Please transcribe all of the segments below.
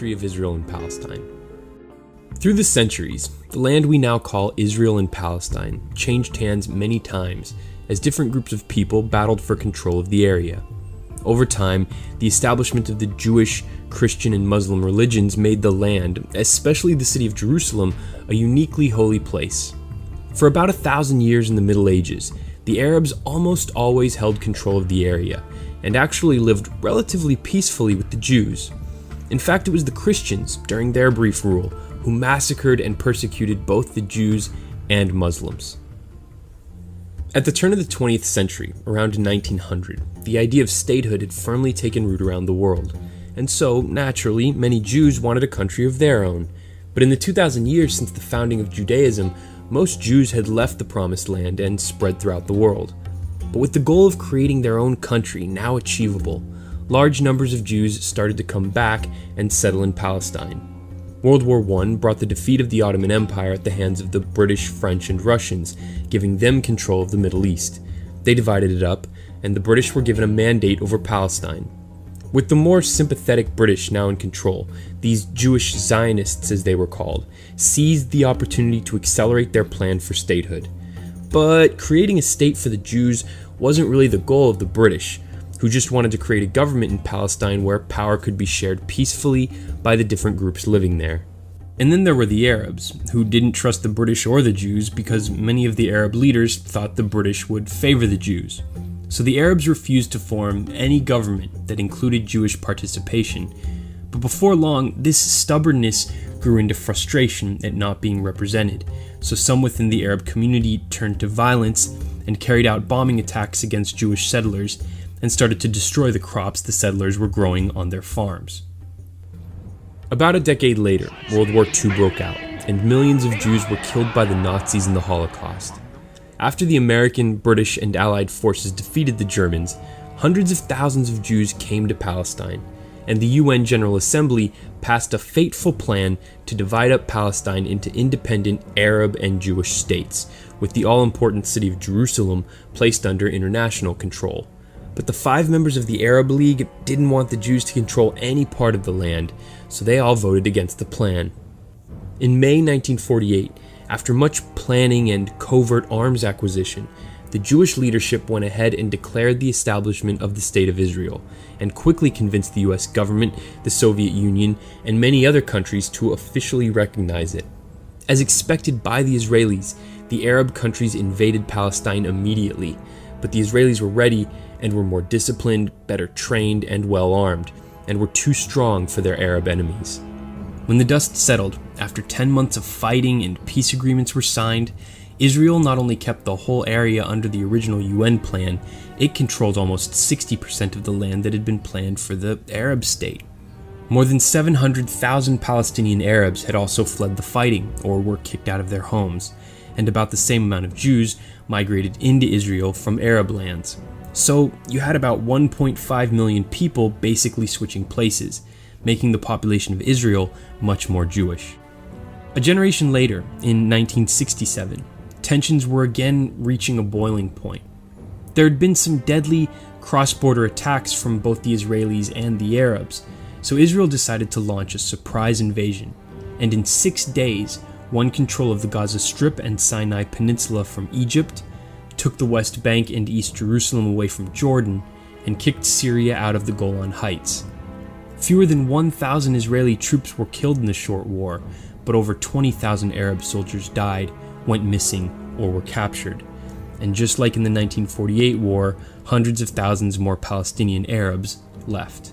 history of Israel and Palestine. Through the centuries, the land we now call Israel and Palestine changed hands many times as different groups of people battled for control of the area. Over time, the establishment of the Jewish, Christian, and Muslim religions made the land, especially the city of Jerusalem, a uniquely holy place. For about 1,000 years in the Middle Ages, the Arabs almost always held control of the area, and actually lived relatively peacefully with the Jews. In fact, it was the Christians, during their brief rule, who massacred and persecuted both the Jews and Muslims. At the turn of the 20th century, around 1900, the idea of statehood had firmly taken root around the world, and so, naturally, many Jews wanted a country of their own. But in the 2,000 years since the founding of Judaism, most Jews had left the Promised Land and spread throughout the world. But with the goal of creating their own country now achievable, large numbers of Jews started to come back and settle in Palestine. World War I brought the defeat of the Ottoman Empire at the hands of the British, French, and Russians, giving them control of the Middle East. They divided it up, and the British were given a mandate over Palestine. With the more sympathetic British now in control, these Jewish Zionists, as they were called, seized the opportunity to accelerate their plan for statehood. But creating a state for the Jews wasn't really the goal of the British, who just wanted to create a government in Palestine where power could be shared peacefully by the different groups living there. And then there were the Arabs, who didn't trust the British or the Jews because many of the Arab leaders thought the British would favor the Jews. So the Arabs refused to form any government that included Jewish participation. But before long, this stubbornness grew into frustration at not being represented, so some within the Arab community turned to violence and carried out bombing attacks against Jewish settlers and started to destroy the crops the settlers were growing on their farms. About a decade later, World War II broke out, and millions of Jews were killed by the Nazis in the Holocaust. After the American, British, and Allied forces defeated the Germans, hundreds of thousands of Jews came to Palestine, and the UN General Assembly passed a fateful plan to divide up Palestine into independent Arab and Jewish states, with the all-important city of Jerusalem placed under international control. But the 5 members of the Arab League didn't want the Jews to control any part of the land, so they all voted against the plan. In May 1948, after much planning and covert arms acquisition, the Jewish leadership went ahead and declared the establishment of the State of Israel, and quickly convinced the US government, the Soviet Union, and many other countries to officially recognize it. As expected by the Israelis, the Arab countries invaded Palestine immediately, but the Israelis were ready and were more disciplined, better trained, and well-armed, and were too strong for their Arab enemies. When the dust settled, after 10 months of fighting and peace agreements were signed, Israel not only kept the whole area under the original UN plan, it controlled almost 60% of the land that had been planned for the Arab state. More than 700,000 Palestinian Arabs had also fled the fighting or were kicked out of their homes, and about the same amount of Jews migrated into Israel from Arab lands. So you had about 1.5 million people basically switching places, making the population of Israel much more Jewish. A generation later, in 1967, tensions were again reaching a boiling point. There had been some deadly cross-border attacks from both the Israelis and the Arabs, so Israel decided to launch a surprise invasion, and in 6 days won control of the Gaza Strip and Sinai Peninsula from Egypt, took the West Bank and East Jerusalem away from Jordan, and kicked Syria out of the Golan Heights. Fewer than 1,000 Israeli troops were killed in the short war, but over 20,000 Arab soldiers died, went missing, or were captured. And just like in the 1948 war, hundreds of thousands more Palestinian Arabs left.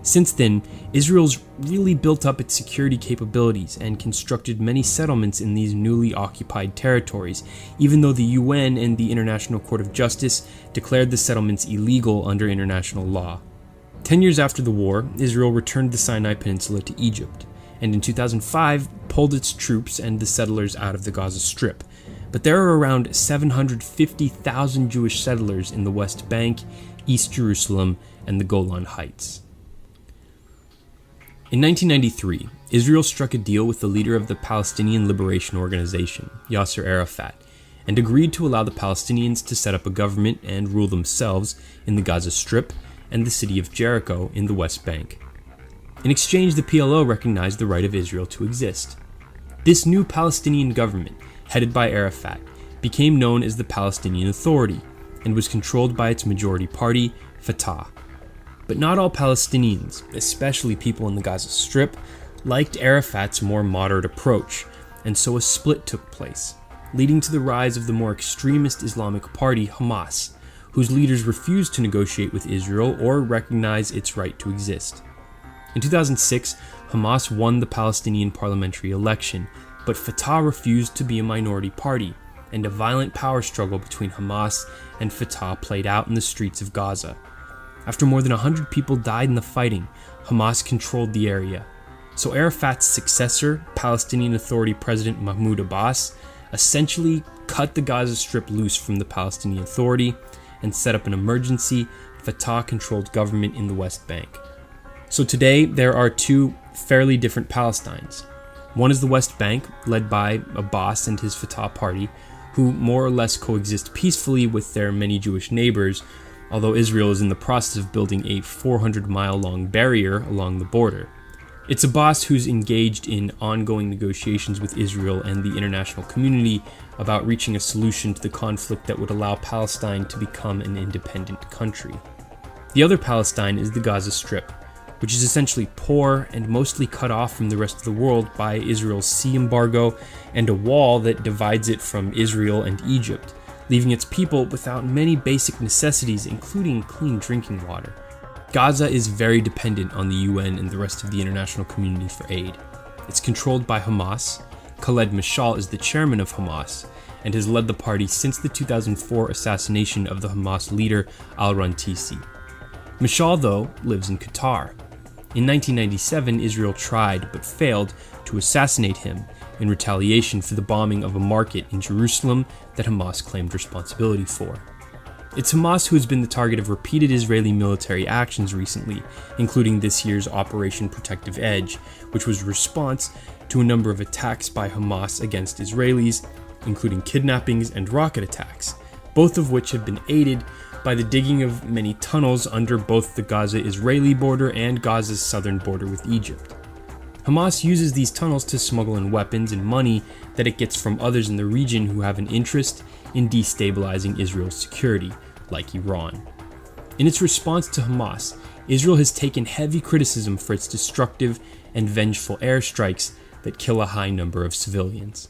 Since then, Israel's really built up its security capabilities and constructed many settlements in these newly occupied territories, even though the UN and the International Court of Justice declared the settlements illegal under international law. 10 years after the war, Israel returned the Sinai Peninsula to Egypt, and in 2005 pulled its troops and the settlers out of the Gaza Strip. But there are around 750,000 Jewish settlers in the West Bank, East Jerusalem, and the Golan Heights. In 1993, Israel struck a deal with the leader of the Palestinian Liberation Organization, Yasser Arafat, and agreed to allow the Palestinians to set up a government and rule themselves in the Gaza Strip and the city of Jericho in the West Bank. In exchange, the PLO recognized the right of Israel to exist. This new Palestinian government, headed by Arafat, became known as the Palestinian Authority and was controlled by its majority party, Fatah. But not all Palestinians, especially people in the Gaza Strip, liked Arafat's more moderate approach, and so a split took place, leading to the rise of the more extremist Islamic party, Hamas, whose leaders refused to negotiate with Israel or recognize its right to exist. In 2006, Hamas won the Palestinian parliamentary election, but Fatah refused to be a minority party, and a violent power struggle between Hamas and Fatah played out in the streets of Gaza. After more than 100 people died in the fighting, Hamas controlled the area. So Arafat's successor, Palestinian Authority President Mahmoud Abbas, essentially cut the Gaza Strip loose from the Palestinian Authority and set up an emergency, Fatah-controlled government in the West Bank. So today, there are two fairly different Palestines. One is the West Bank, led by Abbas and his Fatah party, who more or less coexist peacefully with their many Jewish neighbors, although Israel is in the process of building a 400-mile-long barrier along the border. It's Abbas who's engaged in ongoing negotiations with Israel and the international community about reaching a solution to the conflict that would allow Palestine to become an independent country. The other Palestine is the Gaza Strip, which is essentially poor and mostly cut off from the rest of the world by Israel's sea embargo and a wall that divides it from Israel and Egypt, leaving its people without many basic necessities, including clean drinking water. Gaza is very dependent on the UN and the rest of the international community for aid. It's controlled by Hamas. Khaled Mashal is the chairman of Hamas and has led the party since the 2004 assassination of the Hamas leader al-Rantisi. Mashal, though, lives in Qatar. In 1997, Israel tried, but failed, to assassinate him in retaliation for the bombing of a market in Jerusalem that Hamas claimed responsibility for. It's Hamas who has been the target of repeated Israeli military actions recently, including this year's Operation Protective Edge, which was a response to a number of attacks by Hamas against Israelis, including kidnappings and rocket attacks, both of which have been aided by the digging of many tunnels under both the Gaza-Israeli border and Gaza's southern border with Egypt. Hamas uses these tunnels to smuggle in weapons and money that it gets from others in the region who have an interest in destabilizing Israel's security, like Iran. In its response to Hamas, Israel has taken heavy criticism for its destructive and vengeful airstrikes that kill a high number of civilians.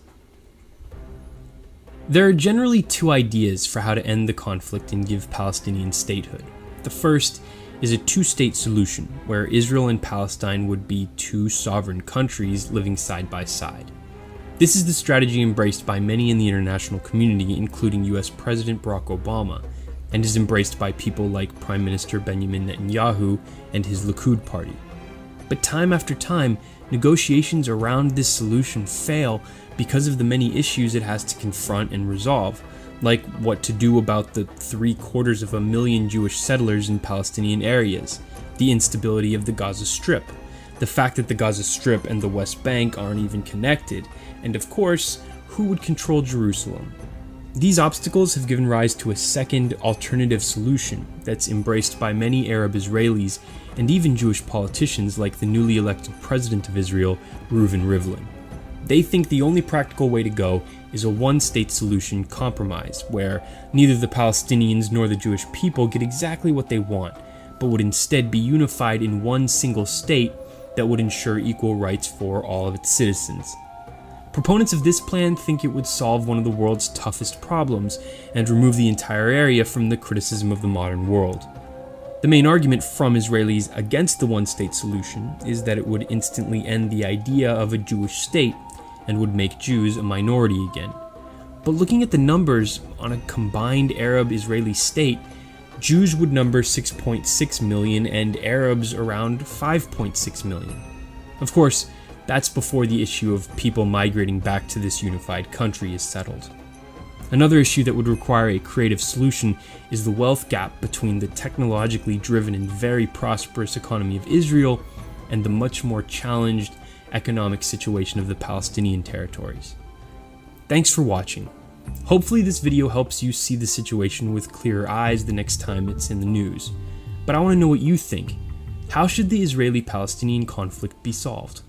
There are generally two ideas for how to end the conflict and give Palestinians statehood. The first is a two-state solution, where Israel and Palestine would be two sovereign countries living side by side. This is the strategy embraced by many in the international community, including US President Barack Obama, and is embraced by people like Prime Minister Benjamin Netanyahu and his Likud party. But time after time, negotiations around this solution fail because of the many issues it has to confront and resolve, like what to do about the 750,000 Jewish settlers in Palestinian areas, the instability of the Gaza Strip, the fact that the Gaza Strip and the West Bank aren't even connected, and of course, who would control Jerusalem? These obstacles have given rise to a second alternative solution that's embraced by many Arab Israelis and even Jewish politicians like the newly elected president of Israel, Reuven Rivlin. They think the only practical way to go is a one-state solution compromise, where neither the Palestinians nor the Jewish people get exactly what they want, but would instead be unified in one single state that would ensure equal rights for all of its citizens. Proponents of this plan think it would solve one of the world's toughest problems and remove the entire area from the criticism of the modern world. The main argument from Israelis against the one-state solution is that it would instantly end the idea of a Jewish state and would make Jews a minority again. But looking at the numbers on a combined Arab-Israeli state, Jews would number 6.6 million and Arabs around 5.6 million. Of course, that's before the issue of people migrating back to this unified country is settled. Another issue that would require a creative solution is the wealth gap between the technologically driven and very prosperous economy of Israel and the much more challenged economic situation of the Palestinian territories. Thanks for watching. Hopefully this video helps you see the situation with clearer eyes the next time it's in the news. But I want to know what you think. How should the Israeli-Palestinian conflict be solved?